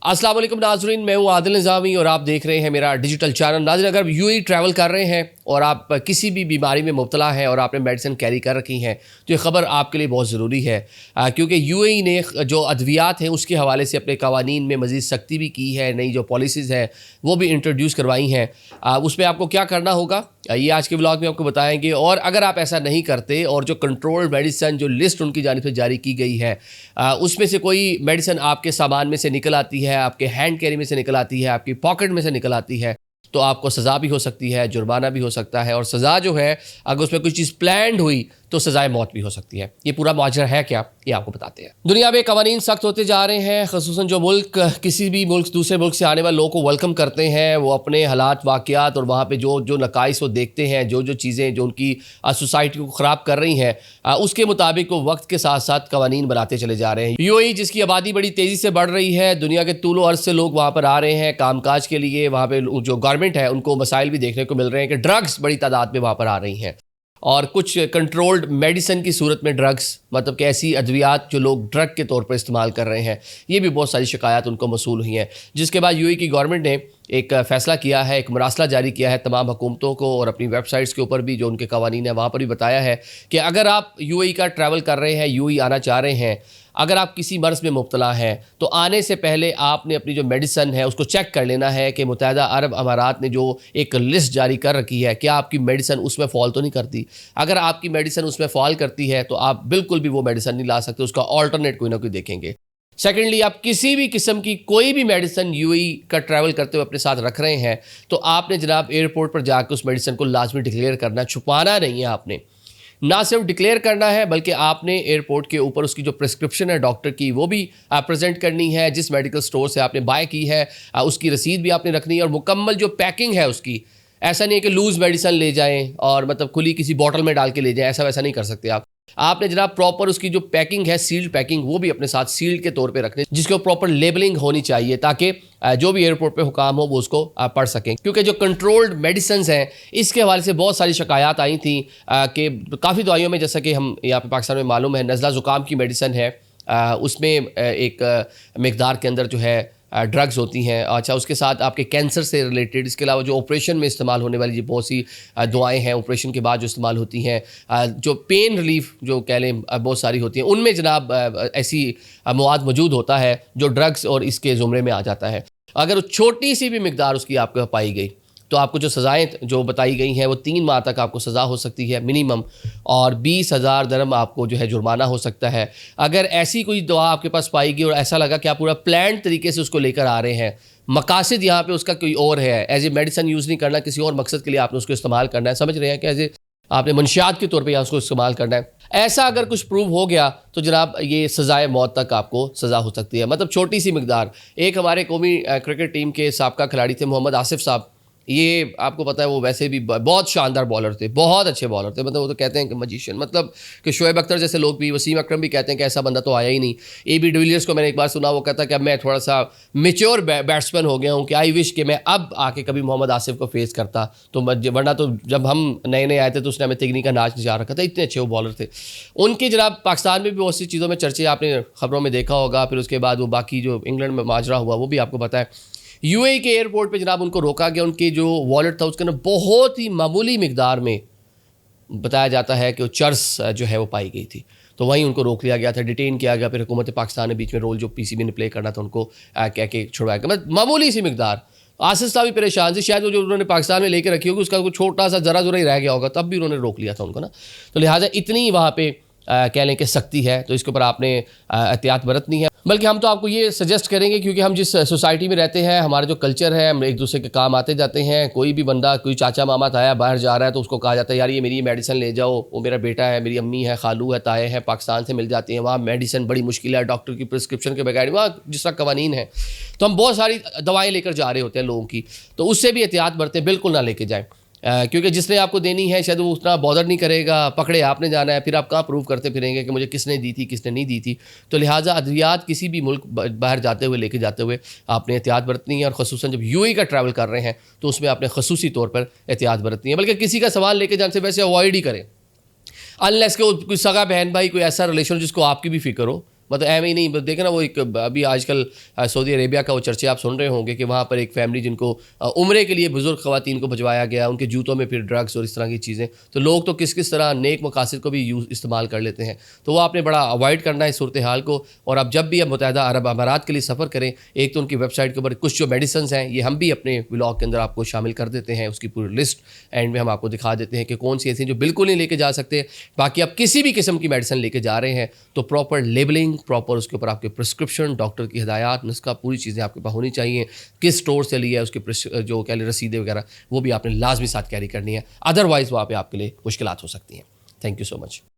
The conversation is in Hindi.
अस्सलाम वालेकुम नाज़रीन, मैं हूँ आदिल निज़ामी और आप देख रहे हैं मेरा डिजिटल चैनल। नाज़रीन, अगर यूएई ट्रैवल कर रहे हैं और आप किसी भी बीमारी में मुब्तला हैं और आपने मेडिसिन कैरी कर रखी हैं तो ये ख़बर आपके लिए बहुत ज़रूरी है, क्योंकि यूएई ने जो अद्वियात हैं उसके हवाले से अपने कवानीन में मज़ीद सख्ती भी की है। नई जो पॉलिसीज़ हैं वो भी इंट्रोड्यूस करवाई हैं। उसमें आपको क्या करना होगा ये आज के व्लॉग में आपको बताएंगे। और अगर आप ऐसा नहीं करते और जो कंट्रोल्ड मेडिसिन जो लिस्ट उनकी जानिब से जारी की गई है उसमें से कोई मेडिसिन आपके सामान में से निकल आती है, आपके हैंड कैरी में से निकल आती है, आपकी पॉकेट में से निकल आती है, तो आपको सज़ा भी हो सकती है, जुर्माना भी हो सकता है। और सज़ा जो है अगर उसमें कोई चीज़ प्लान्ड हुई तो सज़ाए मौत भी हो सकती है। ये पूरा माजरा है क्या, ये आपको बताते हैं। दुनिया में कवानीन सख्त होते जा रहे हैं, ख़ुसूसन जो मुल्क किसी भी मुल्क दूसरे मुल्क से आने वाले लोगों को वेलकम करते हैं, वो अपने हालात वाक़यात और वहाँ पे जो जो नकाइस वो देखते हैं, जो जो चीज़ें जो उनकी सोसाइटी को ख़राब कर रही हैं उसके मुताबिक वो वक्त के साथ साथ कवानीन बनाते चले जा रहे हैं। यूएई जिसकी आबादी बड़ी तेज़ी से बढ़ रही है, दुनिया के तूलो अर्ज़ से लोग वहाँ पर आ रहे हैं कामकाज के लिए। वहाँ पर जो गवर्नमेंट है उनको मसाइल भी देखने को मिल रहे हैं कि ड्रग्स बड़ी तादाद में वहाँ पर आ रही हैं और कुछ कंट्रोल्ड मेडिसिन की सूरत में ड्रग्स, मतलब कि ऐसी अद्वियात जो लोग ड्रग के तौर पर इस्तेमाल कर रहे हैं, ये भी बहुत सारी शिकायत उनको मसूल हुई हैं। जिसके बाद यूएई की गवर्नमेंट ने एक फ़ैसला किया है, एक मरासला जारी किया है तमाम हुकूमतों को और अपनी वेबसाइट्स के ऊपर भी जो उनके कवानीन है वहाँ पर भी बताया है कि अगर आप यूएई का ट्रैवल कर रहे हैं, यूएई आना चाह रहे हैं, अगर आप किसी मर्ज़ में मुब्तला हैं तो आने से पहले आपने अपनी जो मेडिसिन है उसको चेक कर लेना है कि मुत्तहिदा अरब अमारात ने जो एक लिस्ट जारी कर रखी है क्या आपकी मेडिसिन उसमें फ़ॉल तो नहीं करती। अगर आपकी मेडिसिन उसमें फ़ॉल करती है तो आप बिल्कुल भी वो मेडिसिन नहीं ला सकते, उसका ऑल्टरनेट कोई ना कोई देखेंगे। सेकेंडली, आप किसी भी किस्म की कोई भी मेडिसिन यूएई का ट्रैवल करते हुए अपने साथ रख रहे हैं तो आपने जनाब एयरपोर्ट पर जाकर उस मेडिसिन को लाजमी डिक्लेयर करना, छुपाना नहीं है। आपने ना सिर्फ डिक्लेयर करना है बल्कि आपने एयरपोर्ट के ऊपर उसकी जो प्रिस्क्रिप्शन है डॉक्टर की वो भी प्रेजेंट करनी है, जिस मेडिकल स्टोर से आपने बाय की है उसकी रसीद भी आपने रखनी है और मुकम्मल जो पैकिंग है उसकी। ऐसा नहीं है कि लूज़ मेडिसिन ले जाएं और मतलब खुली किसी बॉटल में डाल के ले जाएं, ऐसा वैसा नहीं कर सकते आप। आपने जनाब प्रॉपर उसकी जो पैकिंग है, सील्ड पैकिंग, वो भी अपने साथ सील्ड के तौर पे रखने, जिसके प्रॉपर लेबलिंग होनी चाहिए ताकि जो भी एयरपोर्ट पे हुकाम हो वो उसको पढ़ सकें। क्योंकि जो कंट्रोल्ड मेडिसिन हैं इसके हवाले से बहुत सारी शिकायत आई थी कि काफ़ी दवाइयों में, जैसा कि हम यहाँ पे पाकिस्तान में मालूम है, नज़ला ज़ुकाम की मेडिसिन है उसमें एक मिकदार के अंदर जो है ड्रग्स होती हैं। अच्छा, उसके साथ आपके कैंसर से रिलेटेड, इसके अलावा जो ऑपरेशन में इस्तेमाल होने वाली बहुत सी दवाएं हैं ऑपरेशन के बाद जो इस्तेमाल होती हैं, जो पेन रिलीफ जो कह लें बहुत सारी होती हैं, उनमें जनाब ऐसी मवाद मौजूद होता है जो ड्रग्स और इसके ज़ुमरे में आ जाता है। अगर छोटी सी भी मिकदार उसकी आपको पाई गई तो आपको जो सज़ाएँ जो बताई गई हैं वो 3 माह तक आपको सज़ा हो सकती है मिनिमम, और 20,000 दरम आपको जो है जुर्माना हो सकता है। अगर ऐसी कोई दवा आपके पास पाई गई और ऐसा लगा कि आप पूरा प्लान तरीके से उसको लेकर आ रहे हैं, मकासद यहाँ पे उसका कोई और है, एज ए मेडिसिन यूज़ नहीं करना, किसी और मकसद के लिए आपने उसको इस्तेमाल करना है, समझ रहे हैं कि एज ए आपने मंशियात के तौर पर यहाँ उसको इस्तेमाल करना है, ऐसा अगर कुछ प्रूव हो गया तो जनाब ये सज़ाए मौत तक आपको सज़ा हो सकती है। मतलब छोटी सी मिकदार। एक हमारे कौमी क्रिकेट टीम के साबका खिलाड़ी थे मोहम्मद आसिफ साहब, ये आपको पता है वो वैसे भी बहुत शानदार बॉलर थे, बहुत अच्छे बॉलर थे, मतलब वो तो कहते हैं कि मजिशियन, मतलब कि शोएब अख्तर जैसे लोग भी, वसीम अकरम भी कहते हैं कि ऐसा बंदा तो आया ही नहीं। AB डिविलियर्स को मैंने एक बार सुना, वो कहता कि अब मैं थोड़ा सा मेच्योर बैट्समैन हो गया हूँ कि आई विश कि मैं अब आके कभी मोहम्मद आसिफ को फेस करता, तो वरना तो जब हम नए नए आए थे तो उसने हमें तिगनी का नाच नचा रखा था, इतने अच्छे वो बॉलर थे। उनके जनाब पाकिस्तान में भी बहुत सी चीज़ों में चर्चे आपने खबरों में देखा होगा, फिर उसके बाद वो बाकी जो इंग्लैंड में माजरा हुआ वो भी आपको पता है। यूएई के एयरपोर्ट पे जनाब उनको रोका गया, उनके जो वॉलेट था उसके अंदर बहुत ही मामूली मिकदार में बताया जाता है कि वो चर्स जो है वो पाई गई थी, तो वहीं उनको रोक लिया गया था, डिटेन किया गया। फिर हुकूमत पाकिस्तान ने बीच में रोल जो पीसीबी ने प्ले करना था उनको कह के छुड़वाया गया, मतलब मामूली सी मिकदार। आसिफ साहब भी परेशान थे, शायद वो जो उन्होंने पाकिस्तान में लेकर रखी होगी उसका कोई छोटा सा ज़रा ज़ुरा ही रह गया होगा, तब भी उन्होंने रोक लिया था उनको ना। तो लिहाजा इतनी वहाँ पे कह लें कि सख्ती है, तो इसके ऊपर आपने एहतियात बरतनी है। बल्कि हम तो आपको ये सजेस्ट करेंगे, क्योंकि हम जिस सोसाइटी में रहते हैं, हमारा जो कल्चर है, हम एक दूसरे के काम आते जाते हैं। कोई भी बंदा, कोई चाचा मामा ताया बाहर जा रहा है तो उसको कहा जाता है यार ये मेरी मेडिसिन ले जाओ, वो मेरा बेटा है, मेरी अम्मी है, खालू है, ताए हैं, पाकिस्तान से मिल जाती हैं, वहाँ मेडिसिन बड़ी मुश्किल है, डॉक्टर की प्रिस्क्रिप्शन के बगैर, वहाँ जिस तरह कवानीन है, तो हम बहुत सारी दवाएँ लेकर जा रहे होते हैं लोगों की, तो उससे भी एहतियात बरतें, बिल्कुल ना लेके जाएँ। क्योंकि जिसने आपको देनी है शायद वो उतना बॉदर नहीं करेगा, पकड़े आपने जाना है, फिर आप कहाँ प्रूव करते फिरेंगे कि मुझे किसने दी थी किसने नहीं दी थी। तो लिहाजा अद्वियात किसी भी मुल्क बाहर जाते हुए लेके जाते हुए आपने एहतियात बरतनी है, और ख़ुसूसन जब यूएई का ट्रैवल कर रहे हैं तो उसमें आपने खसूसी तौर पर एहतियात बरतनी है। बल्कि किसी का सवाल लेके जाने से वैसे अवॉइड ही करें, अनलेस के कोई सगा बहन भाई, कोई ऐसा रिलेशन जिसको आपकी भी फ़िक्र हो, मतलब एम ही नहीं, देखे ना वो एक अभी आजकल सऊदी अरेबिया का वो चर्चे आप सुन रहे होंगे कि वहाँ पर एक फैमिली जिनको उम्रे के लिए बुजुर्ग ख़वातीन को भिजवाया गया, उनके जूतों में फिर ड्रग्स और इस तरह की चीज़ें, तो लोग तो किस किस तरह नेक मकासद को भी यूज़ इस्तेमाल कर लेते हैं। तो वो आपने बड़ा अवॉइड करना है सूरत हाल को। और आप जब भी अब मुत्तहिदा अरब अमारात के लिए सफ़र करें, एक तो उनकी वेबसाइट के ऊपर कुछ जो मेडिसिन हैं ये हम भी अपने व्लॉग के अंदर आपको शामिल कर देते हैं, उसकी पूरी लिस्ट एंड में हम आपको दिखा देते हैं कि कौन सी ऐसी जो बिल्कुल नहीं लेके जा सकते। बाकी आप किसी भी किस्म की मेडिसिन लेके जा रहे हैं तो प्रॉपर लेबलिंग, प्रॉपर उसके ऊपर आपके प्रिस्क्रिप्शन, डॉक्टर की हिदायत, नुस्खा, पूरी चीज़ें आपके पास होनी चाहिए। किस स्टोर से लिया है उसकी जो क्या रसीदें वगैरह वो भी आपने लाजमी साथ कैरी करनी है, अदरवाइज़ वहाँ पे आपके लिए मुश्किलात हो सकती हैं। Thank you so much.